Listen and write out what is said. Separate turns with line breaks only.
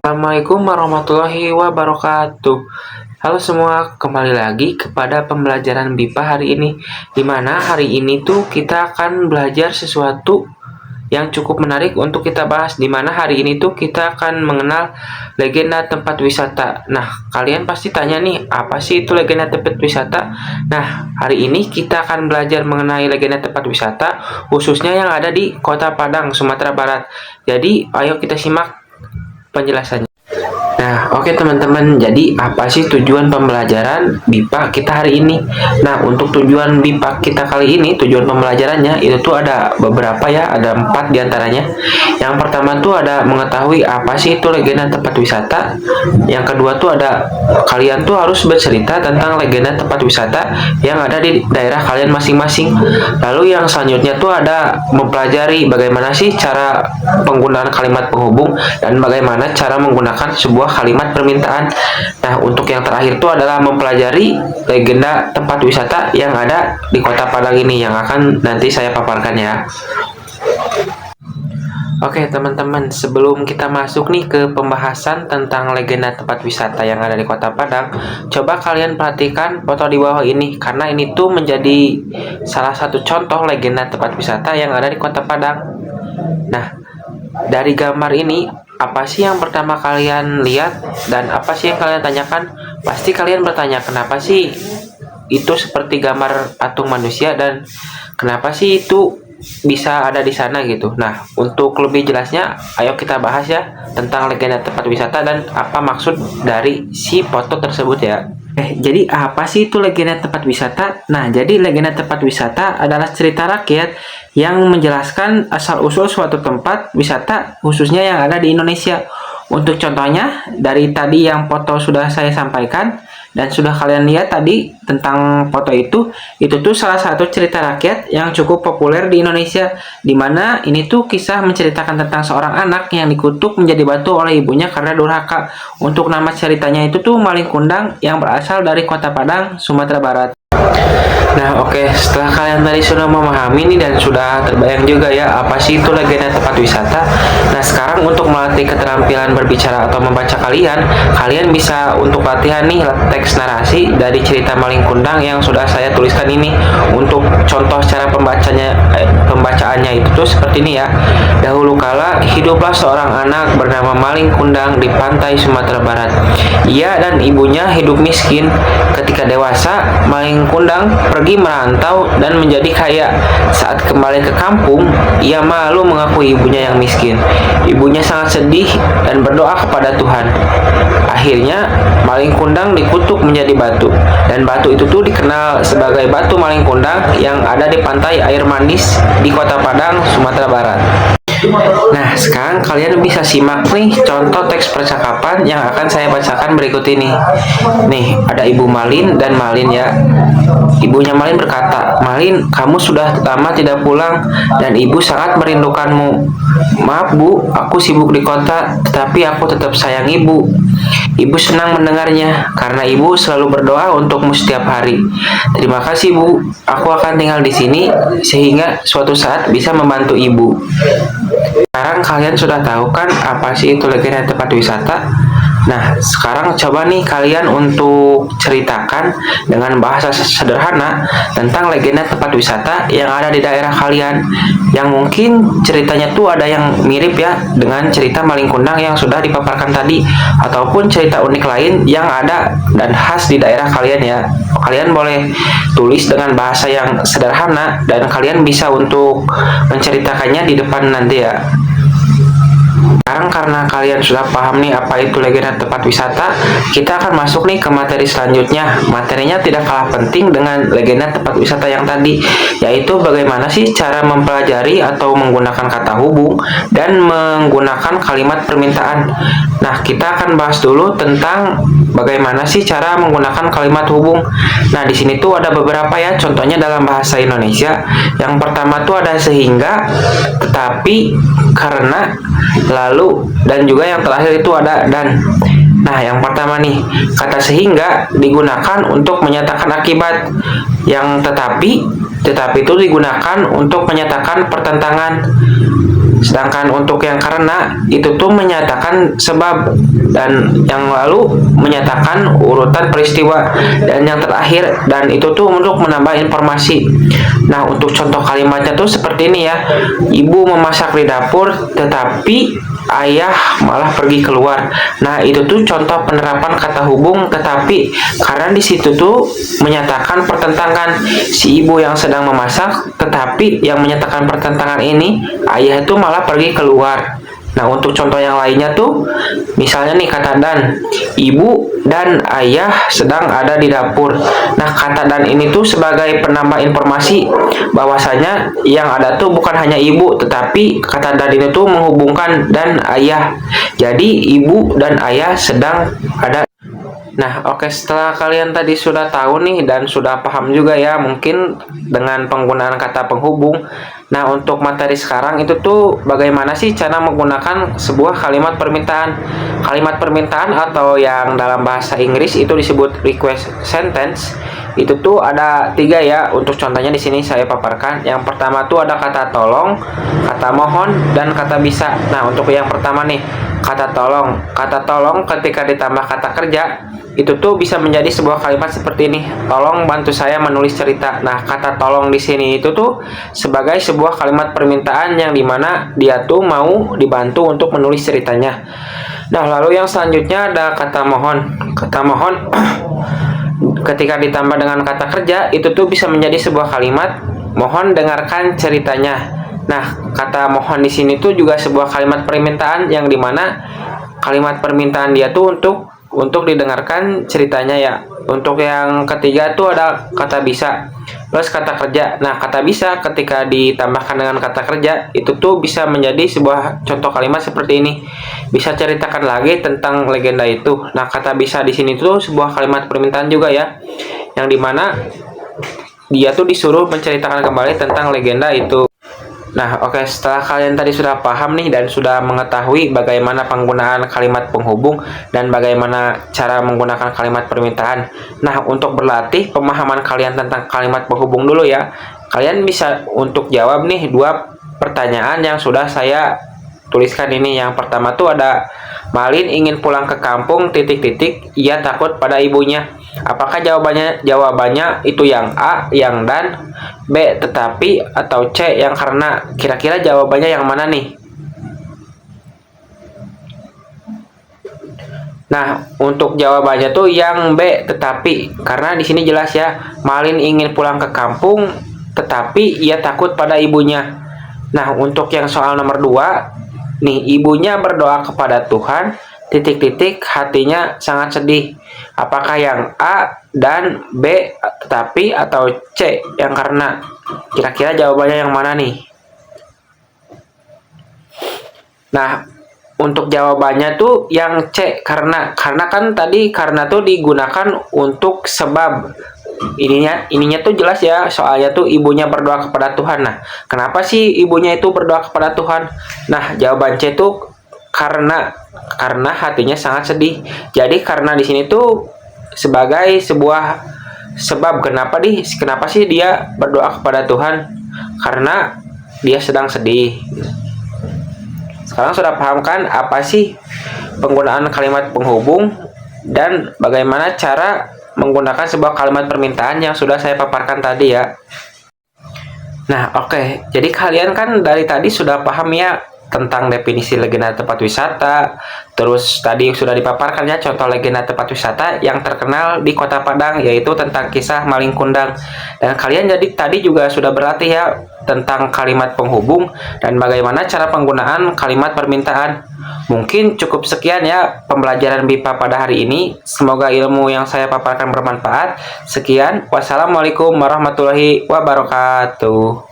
Assalamualaikum warahmatullahi wabarakatuh. Halo semua, kembali lagi kepada pembelajaran BIPA hari ini. Dimana hari ini tuh kita akan belajar sesuatu yang cukup menarik untuk kita bahas. Dimana hari ini tuh kita akan mengenal legenda tempat wisata. Nah, kalian pasti tanya nih, apa sih itu legenda tempat wisata? Nah, hari ini kita akan belajar mengenai legenda tempat wisata, khususnya yang ada di Kota Padang, Sumatera Barat. Jadi, ayo kita simak penjelasannya. Nah, oke teman-teman, jadi apa sih tujuan pembelajaran BIPA kita hari ini? Nah, untuk tujuan BIPA kita kali ini, tujuan pembelajarannya itu tuh ada beberapa ya, ada 4 diantaranya. Yang pertama tuh ada mengetahui apa sih itu legenda tempat wisata. Yang kedua tuh ada kalian tuh harus bercerita tentang legenda tempat wisata yang ada di daerah kalian masing-masing. Lalu yang selanjutnya tuh ada mempelajari bagaimana sih cara penggunaan kalimat penghubung dan bagaimana cara menggunakan sebuah kalimat permintaan. Nah, untuk yang terakhir itu adalah mempelajari legenda tempat wisata yang ada di Kota Padang ini yang akan nanti saya paparkan ya. Oke teman-teman, sebelum kita masuk nih ke pembahasan tentang legenda tempat wisata yang ada di Kota Padang, coba kalian perhatikan foto di bawah ini, karena ini tuh menjadi salah satu contoh legenda tempat wisata yang ada di Kota Padang. Nah, dari gambar ini, apa sih yang pertama kalian lihat dan apa sih yang kalian tanyakan? Pasti kalian bertanya, kenapa sih itu seperti gambar patung manusia dan kenapa sih itu bisa ada di sana gitu. Nah, untuk lebih jelasnya, ayo kita bahas ya tentang legenda tempat wisata dan apa maksud dari si foto tersebut ya. Jadi apa sih itu legenda tempat wisata? Nah, jadi legenda tempat wisata adalah cerita rakyat yang menjelaskan asal-usul suatu tempat wisata khususnya yang ada di Indonesia. Untuk contohnya, dari tadi yang foto sudah saya sampaikan dan sudah kalian lihat tadi tentang foto itu tuh salah satu cerita rakyat yang cukup populer di Indonesia, di mana ini tuh kisah menceritakan tentang seorang anak yang dikutuk menjadi batu oleh ibunya karena durhaka. Untuk nama ceritanya itu tuh Malin Kundang yang berasal dari Kota Padang, Sumatera Barat. Nah, oke, setelah kalian tadi sudah memahami nih dan sudah terbayang juga ya apa sih itu legenda tempat wisata. Nah, sekarang untuk melatih keterampilan berbicara atau membaca kalian bisa untuk latihan nih teks narasi dari cerita Malin Kundang yang sudah saya tuliskan ini. Untuk contoh cara pembacaannya itu tuh seperti ini ya. Dahulu kala hiduplah seorang anak bernama Malin Kundang di pantai Sumatera Barat. Ia dan ibunya hidup miskin. Ketika dewasa, Malin Kundang pergi merantau dan menjadi kaya. Saat kembali ke kampung, ia malu mengakui ibunya yang miskin. Ibunya sangat sedih dan berdoa kepada Tuhan. Akhirnya, Malin Kundang dikutuk menjadi batu. Dan batu itu tuh dikenal sebagai batu Malin Kundang yang ada di pantai air manis di Kota Padang, Sumatera Barat. Nah, sekarang kalian bisa simak nih contoh teks percakapan yang akan saya bacakan berikut ini. Nih, ada Ibu Malin dan Malin ya. Ibunya Malin berkata, "Malin, kamu sudah lama tidak pulang dan ibu sangat merindukanmu. Maaf Bu, aku sibuk di kota, tetapi aku tetap sayang ibu." Ibu senang mendengarnya karena ibu selalu berdoa untukmu setiap hari. "Terima kasih Bu, aku akan tinggal di sini sehingga suatu saat bisa membantu ibu." Sekarang kalian sudah tahu kan apa sih itu legenda tempat wisata? Nah, sekarang coba nih kalian untuk ceritakan dengan bahasa sederhana tentang legenda tempat wisata yang ada di daerah kalian. Yang mungkin ceritanya tuh ada yang mirip ya dengan cerita Malin Kundang yang sudah dipaparkan tadi, ataupun cerita unik lain yang ada dan khas di daerah kalian ya. Kalian boleh tulis dengan bahasa yang sederhana dan kalian bisa untuk menceritakannya di depan nanti ya. Sekarang karena kalian sudah paham nih apa itu legenda tempat wisata, kita akan masuk nih ke materi selanjutnya. Materinya tidak kalah penting dengan legenda tempat wisata yang tadi, yaitu bagaimana sih cara mempelajari atau menggunakan kata hubung dan menggunakan kalimat permintaan. Nah, kita akan bahas dulu tentang bagaimana sih cara menggunakan kalimat hubung. Nah, di sini tuh ada beberapa ya contohnya dalam bahasa Indonesia. Yang pertama tuh ada sehingga, tetapi, karena, lalu, dan juga yang terakhir itu ada dan. Nah, yang pertama nih, kata sehingga digunakan untuk menyatakan akibat. Yang tetapi itu digunakan untuk menyatakan pertentangan. Sedangkan untuk yang karena itu tuh menyatakan sebab, dan yang lalu menyatakan urutan peristiwa, dan yang terakhir dan itu tuh untuk menambah informasi. Nah, untuk contoh kalimatnya tuh seperti ini ya. Ibu memasak di dapur tetapi ayah malah pergi keluar. Nah, itu tuh contoh penerapan kata hubung tetapi, karena di situ tuh menyatakan pertentangan, si ibu yang sedang memasak tetapi yang menyatakan pertentangan ini ayah itu malah pergi keluar. Nah, untuk contoh yang lainnya tuh, misalnya nih kata dan, ibu dan ayah sedang ada di dapur. Nah, kata dan ini tuh sebagai penambah informasi bahwasanya yang ada tuh bukan hanya ibu, tetapi kata dan ini tuh menghubungkan dan ayah. Jadi, ibu dan ayah sedang ada. Nah, oke, setelah kalian tadi sudah tahu nih dan sudah paham juga ya mungkin dengan penggunaan kata penghubung. Nah, untuk materi sekarang itu tuh bagaimana sih cara menggunakan sebuah kalimat permintaan. Kalimat permintaan atau yang dalam bahasa Inggris itu disebut request sentence. Itu tuh ada 3 ya. Untuk contohnya di sini saya paparkan. Yang pertama tuh ada kata tolong, kata mohon, dan kata bisa. Nah, untuk yang pertama nih, kata tolong. Kata tolong ketika ditambah kata kerja itu tuh bisa menjadi sebuah kalimat seperti ini. Tolong bantu saya menulis cerita. Nah, kata tolong di sini itu tuh sebagai sebuah kalimat permintaan yang dimana dia tuh mau dibantu untuk menulis ceritanya. Nah, lalu yang selanjutnya ada kata mohon. Kata mohon ketika ditambah dengan kata kerja itu tuh bisa menjadi sebuah kalimat, mohon dengarkan ceritanya. Nah, kata mohon di sini tuh juga sebuah kalimat permintaan yang dimana kalimat permintaan dia tuh untuk didengarkan ceritanya ya. Untuk yang ketiga tuh ada kata bisa plus kata kerja. Nah, kata bisa ketika ditambahkan dengan kata kerja itu tuh bisa menjadi sebuah contoh kalimat seperti ini. Bisa ceritakan lagi tentang legenda itu. Nah, kata bisa di sini tuh sebuah kalimat permintaan juga ya. Yang dimana dia tuh disuruh menceritakan kembali tentang legenda itu. Nah, oke, setelah kalian tadi sudah paham nih dan sudah mengetahui bagaimana penggunaan kalimat penghubung dan bagaimana cara menggunakan kalimat permintaan. Nah, untuk berlatih pemahaman kalian tentang kalimat penghubung dulu ya. Kalian bisa untuk jawab nih 2 pertanyaan yang sudah saya tuliskan ini. Yang pertama tuh ada, Malin ingin pulang ke kampung titik-titik, ia takut pada ibunya. Apakah jawabannya itu yang A, yang dan, B tetapi, atau C yang karena? Kira-kira jawabannya yang mana nih? Nah, untuk jawabannya tuh yang B tetapi, karena di sini jelas ya, Malin ingin pulang ke kampung tetapi ia takut pada ibunya. Nah, untuk yang soal nomor 2 nih, ibunya berdoa kepada Tuhan titik-titik hatinya sangat sedih. Apakah yang A dan B tetapi, atau C yang karena? Kira-kira jawabannya yang mana nih? Nah, untuk jawabannya tuh yang C, karena kan tadi karena tuh digunakan untuk sebab. Ininya tuh jelas ya, soalnya tuh ibunya berdoa kepada Tuhan. Nah, kenapa sih ibunya itu berdoa kepada Tuhan? Nah, jawaban C tuh karena hatinya sangat sedih. Jadi karena di sini tuh sebagai sebuah sebab kenapa sih dia berdoa kepada Tuhan, karena dia sedang sedih. Sekarang sudah paham kan apa sih penggunaan kalimat penghubung dan bagaimana cara menggunakan sebuah kalimat permintaan yang sudah saya paparkan tadi ya. Nah, oke. Jadi kalian kan dari tadi sudah paham ya tentang definisi legenda tempat wisata. Terus tadi sudah dipaparkan ya contoh legenda tempat wisata yang terkenal di Kota Padang, yaitu tentang kisah Maling Kundang. Dan kalian jadi tadi juga sudah berlatih ya tentang kalimat penghubung dan bagaimana cara penggunaan kalimat permintaan. Mungkin cukup sekian ya pembelajaran BIPA pada hari ini. Semoga ilmu yang saya paparkan bermanfaat. Sekian, wassalamualaikum warahmatullahi wabarakatuh.